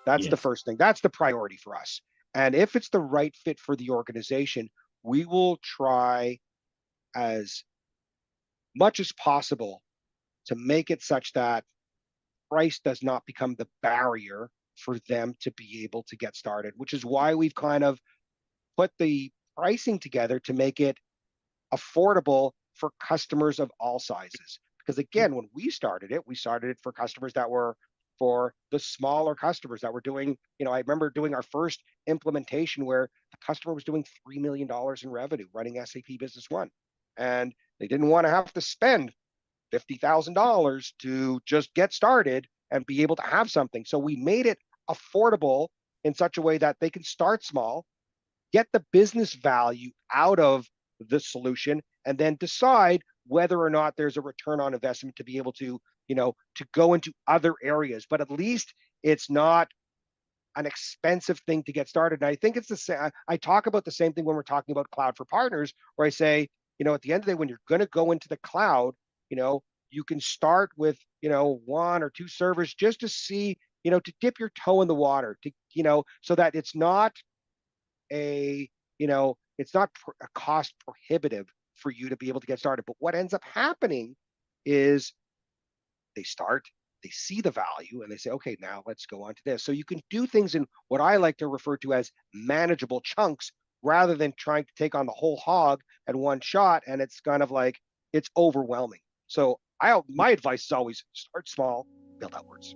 That's the first thing. That's the priority for us. And if it's the right fit for the organization, we will try as much as possible to make it such that price does not become the barrier for them to be able to get started, which is why we've kind of put the pricing together to make it affordable for customers of all sizes. Because again, when we started it for customers that were for the smaller customers that were doing, I remember doing our first implementation where the customer was doing $3 million in revenue running SAP Business One. And they didn't want to have to spend $50,000 to just get started and be able to have something. So we made it affordable in such a way that they can start small, get the business value out of the solution, and then decide whether or not there's a return on investment to be able to, to go into other areas. But at least it's not an expensive thing to get started. And I think it's the same. I talk about the same thing when we're talking about cloud for partners, where I say, at the end of the day, when you're going to go into the cloud, you can start with, one or two servers just to see, to dip your toe in the water, to, so that it's not a cost prohibitive for you to be able to get started. But what ends up happening is they see the value and they say, okay, now let's go on to this. So you can do things in what I like to refer to as manageable chunks rather than trying to take on the whole hog at one shot. And it's kind of like, it's overwhelming. So my advice is always start small, build outwards.